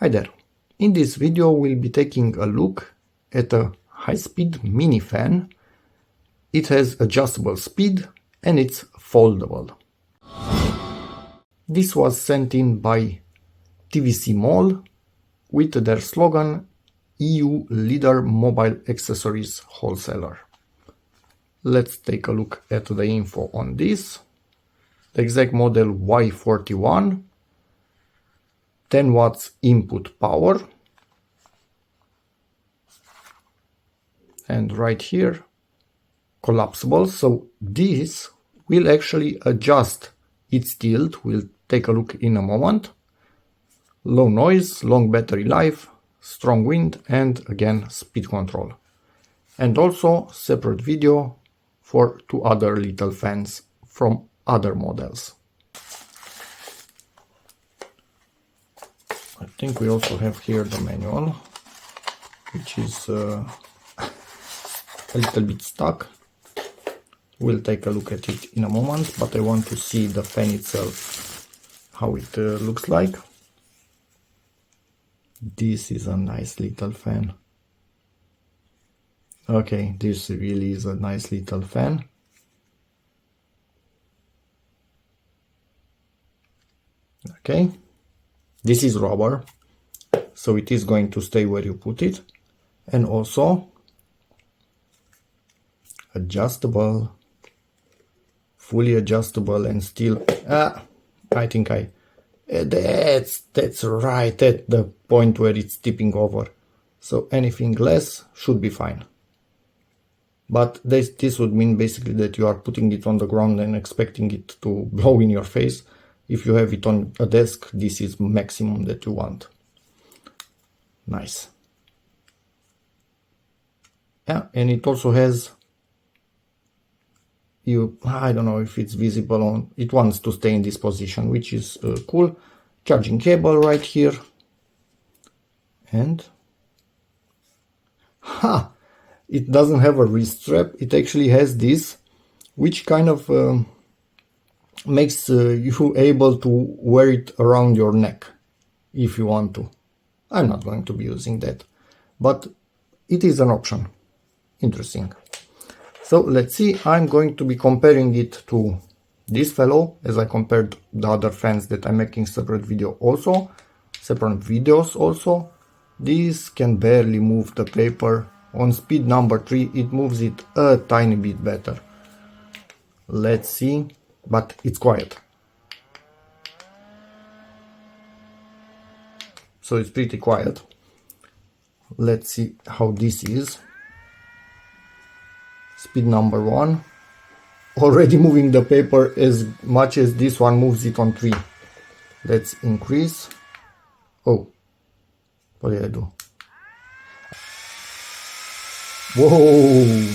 Hi there. In this video we'll be taking a look at a high-speed mini fan. It has adjustable speed and it's foldable. This was sent in by TVC Mall with their slogan EU Leader Mobile Accessories Wholesaler. Let's take a look at the info on this. The exact model Y41, 10 watts input power, and right here collapsible, so this will actually adjust its tilt. We'll take a look in a moment. Low noise, long battery life, strong wind, and again speed control. And also separate video for two other little fans from other models. I think we also have here the manual, which is a little bit stuck. We'll take a look at it in a moment, but I want to see the fan itself, how it looks like. This is a nice little fan. Okay, this really is a nice little fan. Okay, this is rubber, so it is going to stay where you put it, and also adjustable, fully adjustable, and still I think that's right at the point where it's tipping over, so anything less should be fine. But this would mean basically that you are putting it on the ground and expecting it to blow in your face. If you have it on a desk, this is maximum that you want. Nice. Yeah, and it also has, I don't know if it's visible on, it wants to stay in this position, which is cool. Charging cable right here. And it doesn't have a wrist strap. It actually has this, which kind of makes you able to wear it around your neck if you want to. I'm not going to be using that, but it is an option. Interesting. So let's see, I'm going to be comparing it to this fellow, as I compared the other fans that I'm making separate videos also. This can barely move the paper. On speed number 3 it moves it a tiny bit better. Let's see, but it's quiet. So it's pretty quiet. Let's see how this is. Speed number 1. Already moving the paper as much as this one moves it on 3. Let's increase. Oh, what did I do? Whoa,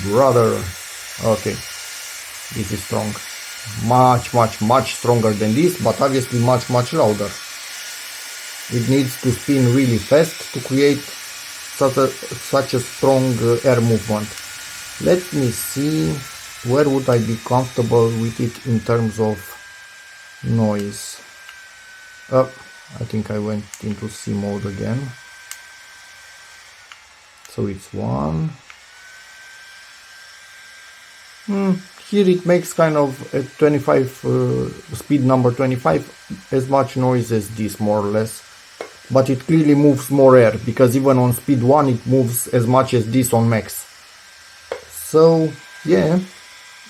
brother. Okay, this is strong. Much stronger than this, but obviously much louder. It needs to spin really fast to create such a strong air movement. Let me see, where would I be comfortable with it in terms of noise. I think I went into C mode again. So it's 1. Here it makes kind of at 25, speed number 25, as much noise as this, more or less. But it clearly moves more air, because even on speed 1 it moves as much as this on max. So yeah,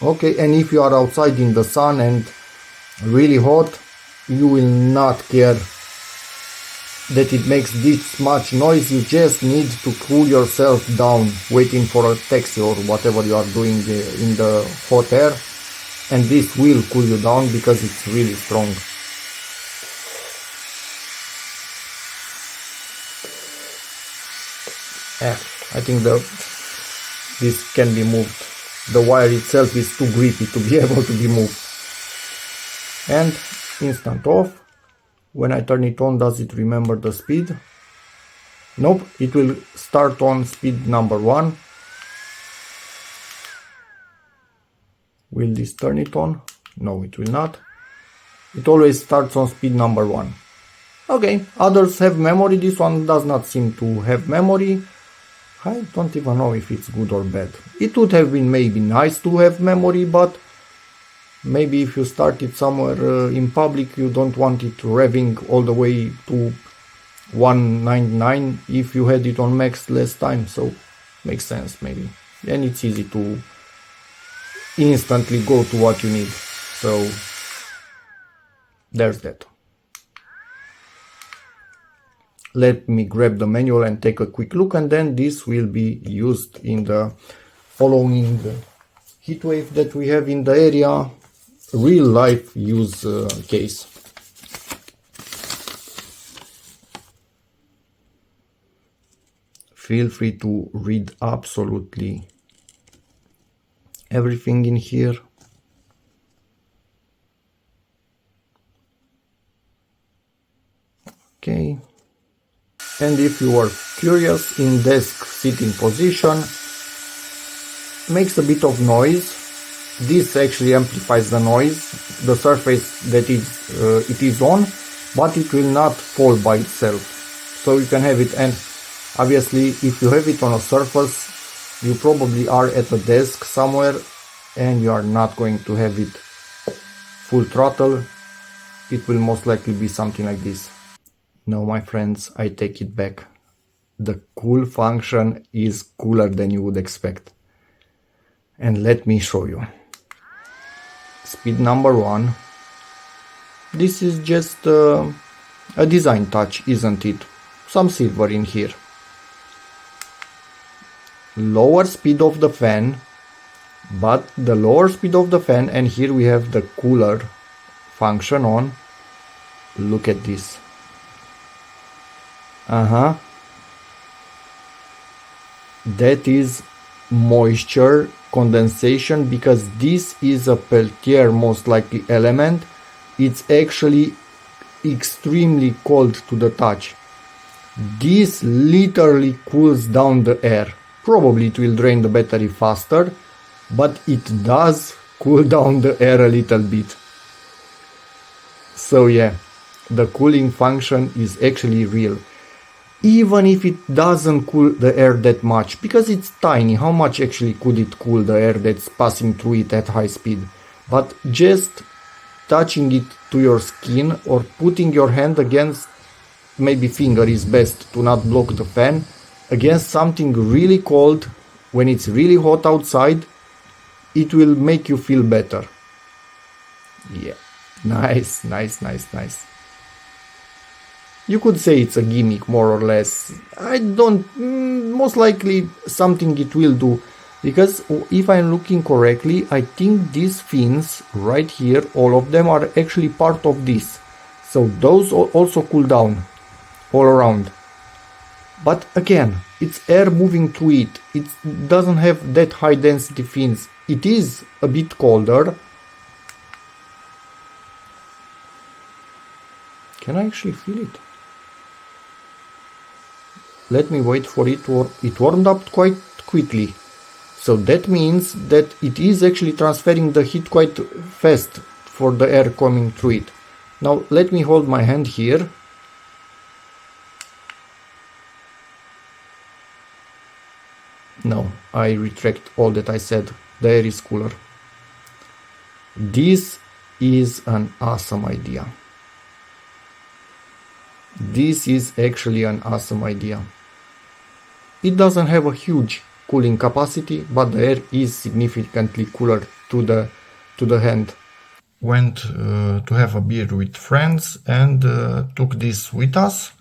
okay, and if you are outside in the sun and really hot, you will not care that it makes this much noise. You just need to cool yourself down waiting for a taxi or whatever you are doing in the hot air, and this will cool you down because it's really strong. I think this can be moved. The wire itself is too grippy to be able to be moved. And instant off. When I turn it on, does it remember the speed? Nope, it will start on speed number 1. Will this turn it on? No, it will not. It always starts on speed number 1. Okay, others have memory, this one does not seem to have memory. I don't even know if it's good or bad. It would have been maybe nice to have memory, but maybe if you start it somewhere in public, you don't want it revving all the way to 199 if you had it on max last time, so makes sense maybe. And it's easy to instantly go to what you need, so there's that. Let me grab the manual and take a quick look, and then this will be used in the following heat wave that we have in the area, real life use case. Feel free to read absolutely everything in here. Okay. And if you are curious, in desk sitting position makes a bit of noise. This actually amplifies the noise, the surface that it is on, but it will not fall by itself. So you can have it, and obviously if you have it on a surface, you probably are at a desk somewhere and you are not going to have it full throttle. It will most likely be something like this. No, my friends, I take it back. The cool function is cooler than you would expect. And let me show you. Speed number 1. This is just a design touch, isn't it? Some silver in here. Lower speed of the fan, but the lower speed of the fan, and here we have the cooler function on. Look at this. That is moisture condensation, because this is a Peltier most likely element. It's actually extremely cold to the touch. This literally cools down the air. Probably it will drain the battery faster, but it does cool down the air a little bit. So yeah, the cooling function is actually real. Even if it doesn't cool the air that much, because it's tiny, how much actually could it cool the air that's passing through it at high speed? But just touching it to your skin or putting your hand against, maybe finger is best to not block the fan, against something really cold, when it's really hot outside, it will make you feel better. Yeah, nice. You could say it's a gimmick, more or less. I don't... most likely something it will do. Because if I'm looking correctly, I think these fins right here, all of them are actually part of this. So those also cool down all around. But again, it's air moving through it. It doesn't have that high density fins. It is a bit colder. Can I actually feel it? Let me wait for it. It warmed up quite quickly. So that means that it is actually transferring the heat quite fast for the air coming through it. Now let me hold my hand here. No, I retract all that I said. The air is cooler. This is an awesome idea. This is actually an awesome idea. It doesn't have a huge cooling capacity, but the air is significantly cooler to the hand. Went to have a beer with friends and took this with us.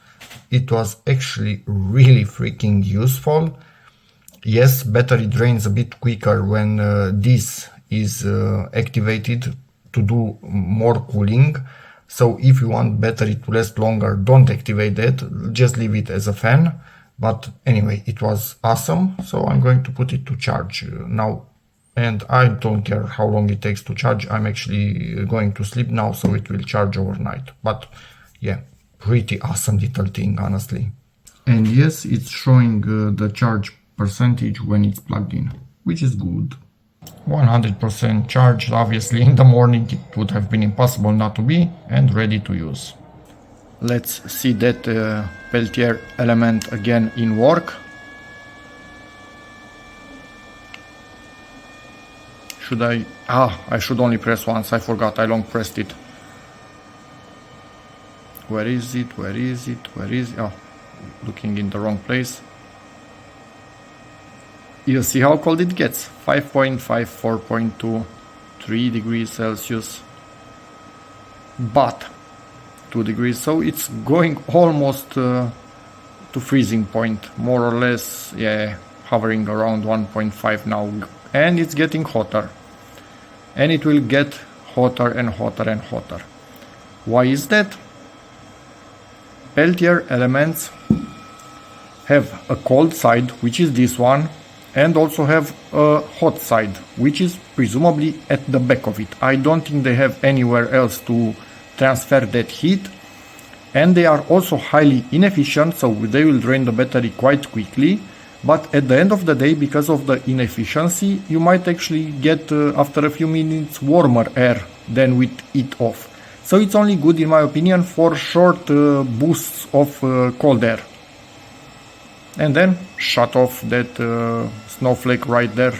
It was actually really freaking useful. Yes, battery drains a bit quicker when this is activated to do more cooling. So if you want battery to last longer, don't activate that, just leave it as a fan. But anyway, it was awesome, so I'm going to put it to charge now. And I don't care how long it takes to charge, I'm actually going to sleep now, so it will charge overnight. But yeah, pretty awesome little thing, honestly. And yes, it's showing the charge percentage when it's plugged in, which is good. 100% charged. Obviously in the morning it would have been impossible not to be, and ready to use. let's see that Peltier element again in work. Should I? I should only press once. I forgot. I long pressed it. Where is it? Where is it? Where is it? Oh, looking in the wrong place. You see how cold it gets. 5.5, 4.2, 3 degrees Celsius. But 2 degrees. So it's going almost to freezing point. More or less, yeah, hovering around 1.5 now. And it's getting hotter. And it will get hotter and hotter and hotter. Why is that? Peltier elements have a cold side, which is this one, and also have a hot side, which is presumably at the back of it. I don't think they have anywhere else to transfer that heat. And they are also highly inefficient, so they will drain the battery quite quickly. But at the end of the day, because of the inefficiency, you might actually get, after a few minutes, warmer air than with it off. So it's only good, in my opinion, for short boosts of cold air. And then shut off that snowflake right there.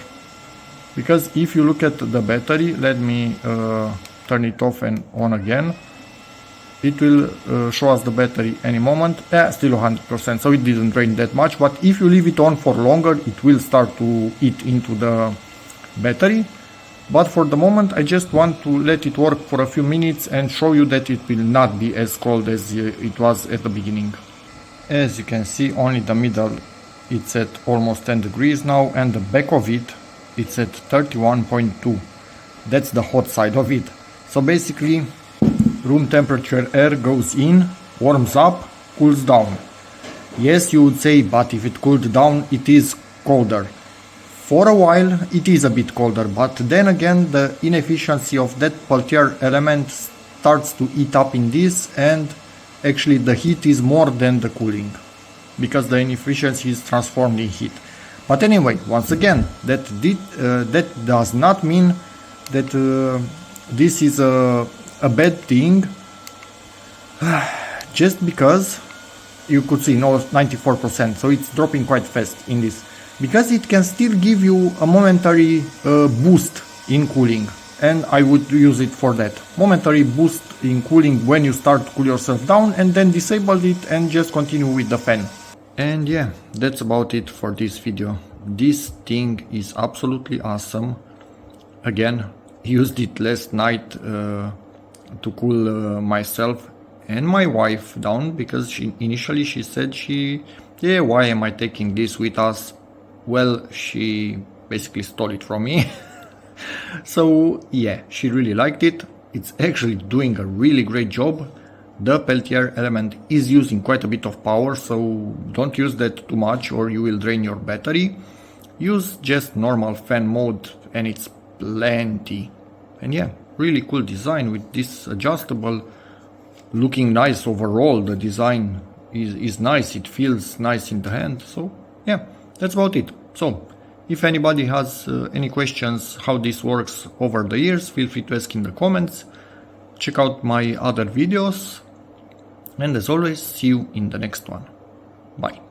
Because if you look at the battery, let me turn it off and on again. It will show us the battery any moment. Still 100%, so it didn't drain that much. But if you leave it on for longer, it will start to eat into the battery. But for the moment, I just want to let it work for a few minutes and show you that it will not be as cold as it was at the beginning. As you can see, only the middle, it's at almost 10 degrees now, and the back of it, it's at 31.2. That's the hot side of it. So basically, room temperature air goes in, warms up, cools down. Yes, you would say, but if it cooled down, it is colder. For a while, it is a bit colder, but then again, the inefficiency of that Peltier element starts to eat up in this, and actually the heat is more than the cooling, because the inefficiency is transformed in heat. But anyway, once again, that does not mean that this is a bad thing, just because you could see 94%, so it's dropping quite fast in this, because it can still give you a momentary boost in cooling, and I would use it for that momentary boost in cooling when you start to cool yourself down, and then disable it and just continue with the fan. And yeah, that's about it for this video. This thing is absolutely awesome. Again, used it last night to cool myself and my wife down, because initially she said why am I taking this with us? Well, she basically stole it from me. So yeah, she really liked it. It's actually doing a really great job. The Peltier element is using quite a bit of power, so don't use that too much or you will drain your battery. Use just normal fan mode and it's plenty. And yeah, really cool design with this adjustable, looking nice overall. The design is nice, it feels nice in the hand. So yeah, that's about it. So if anybody has any questions how this works over the years, feel free to ask in the comments. Check out my other videos, and as always, see you in the next one. Bye.